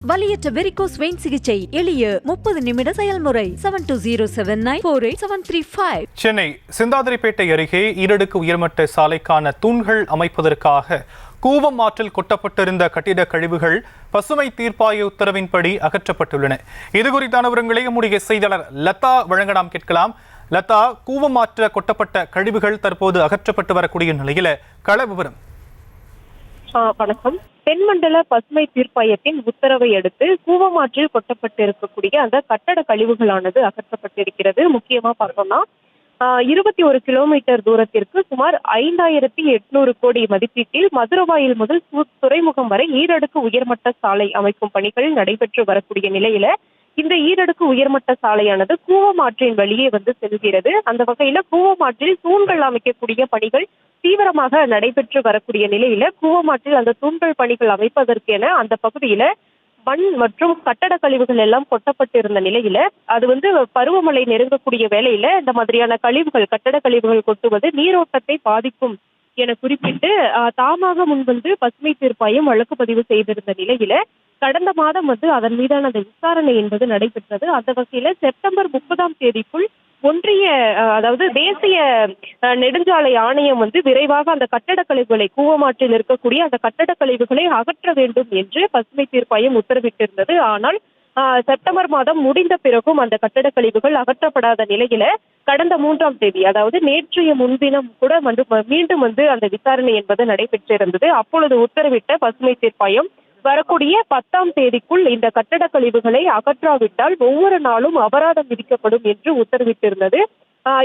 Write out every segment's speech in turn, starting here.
வலியற்ற varicose vein சிகிச்சை எளிய 30 நிமிட செயல்முறை 7209487335. சென்னை சிந்தாதிரிப்பேட்டை அருகே ஈரடுக்கு உயர்மட்ட சாலைக்கான தூண்கள் அமைப்பதற்காக கூவம் ஆற்றில் கொட்டப்பட்டிருந்த கட்டிட கழிவுகள் பசுமை தீர்ப்பாய உத்தரவின்படி அகற்றப்பட்டுள்ளன. இது குறித்தான விவரங்களை நம்முடைய செய்தியாளர் லதா வழங்க நாம் கேட்கலாம். லதா, கூவம் ஆற்றில் கொட்டப்பட்ட கழிவுகள் தற்போது அகற்றப்பட்டு வரக்கூடிய நிலையில கள விவரம். வணக்கம். தென்மண்டல பசுமை தீர்ப்பாயத்தின் உத்தரவை அடுத்து கூவமாற்றில் கொட்டப்பட்டிருக்கக்கூடிய அந்த கட்டட கழிவுகளானது அகற்றப்பட்டிருக்கிறது. முக்கியமா பார்த்தோம்னா 21 கிலோமீட்டர் தூரத்திற்கு சுமார் 5800 கோடி மதிப்பீட்டில் மதுரவாயில் முதல் துறைமுகம் வரை ஈரடுக்கு உயர்மட்ட சாலை அமைக்கும் பணிகள் நடைபெற்று வரக்கூடிய நிலையில இந்த ஈரடுக்கு உயர்மட்ட சாலையானது கூவமாற்றின் வழியே செல்கிறது. அந்த வகையில கூவமாற்றில் தூண்கள் அமைக்கக்கூடிய பணிகள் தீவிரமாக நடைபெற்று வரக்கூடிய நிலையில கூவமாற்றில் அந்த தூண்கள் பணிகள் அமைப்பதற்கென அந்த பகுதியில மண் மற்றும் கட்டட கழிவுகள் எல்லாம் கொட்டப்பட்டிருந்த நிலையில அது பருவமழை நெருங்கக்கூடிய வேளையில இந்த மாதிரியான கழிவுகள் கட்டட கழிவுகள் கொட்டுவது நீரோட்டத்தை பாதிக்கும் என குறிப்பிட்டு தாமாக முன்வந்து பசுமை தீர்ப்பாயம் வழக்கு பதிவு செய்திருந்த நிலையில கடந்த மாதம் அதன் மீதான அந்த விசாரணை என்பது நடைபெற்றது. அந்த வகையில செப்டம்பர் 30ஆம் தேதிக்குள் ஒன்றிய தேசிய நெடுஞ்சாலை ஆணையம் விரைவாக அந்த கட்டட கழிவுகளை கூவமாற்றில் இருக்கக்கூடிய அந்த கட்டட கழிவுகளை அகற்ற வேண்டும் என்று பசுமை தீர்ப்பாயம் உத்தரவிட்டிருந்தது. ஆனால் செப்டம்பர் மாதம் முடிந்த பிறகும் அந்த கட்டட கழிவுகள் அகற்றப்படாத நிலையில கடந்த 3ஆம் தேதி நேற்றைய முன்தினம் கூட மீண்டும் அந்த விசாரணை என்பது நடைபெற்றிருந்தது. அப்பொழுது உத்தரவிட்ட பசுமை தீர்ப்பாயம் வரக்கூடிய 10ஆம் தேதிக்குள் இந்த கட்டட கழிவுகளை அகற்றாவிட்டால் ஒவ்வொரு நாளும் அபராதம் விதிக்கப்படும் என்று உத்தரவிட்டிருந்தது.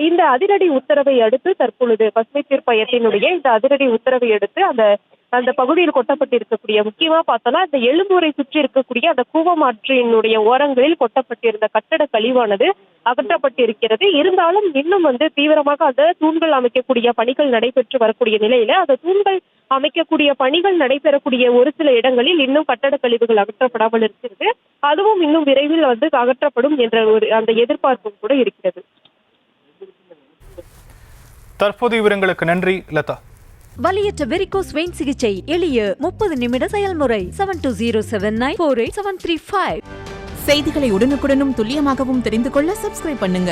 இந்த அதிரடி உத்தரவை அடுத்து தற்பொழுது பசுமை தீர்ப்பாயத்தினுடைய இந்த அதிரடி உத்தரவை அடுத்து அந்த பகுதியில் கொட்டப்பட்டிருக்கக்கூடிய முக்கியமா பார்த்தோம்னா இந்த எழும்பூரை சுற்றி இருக்கக்கூடிய அந்த கூவமாற்றினுடைய ஓரங்களில் கொட்டப்பட்டிருந்த கட்டட கழிவானது அகற்றப்பட்டிருக்கிறது. இருந்தாலும் இன்னும் தீவிரமாக அந்த தூண்கள் அமைக்கக்கூடிய பணிகள் நடைபெற்று வரக்கூடிய நிலையில அந்த தூண்கள் அமைக்கக்கூடிய பணிகள் நடைபெறக்கூடிய ஒரு சில இடங்களில் இன்னும் கட்டட கழிவுகள் அகற்றப்படாமல் இருக்கிறது. அதுவும் இன்னும் விரைவில் அகற்றப்படும் என்ற அந்த எதிர்பார்ப்பும் கூட இருக்கிறது. தற்போதைய விவரங்களுக்கு நன்றி லதா. வலியற்ற வெரிகோஸ் வெயின் சிகிச்சை எளிய 30 நிமிட செயல்முறை 7209487335. செய்திகளை உடனுக்குடனும் துல்லியமாகவும் தெரிந்து கொள்ள சப்ஸ்கிரைப் பண்ணுங்க.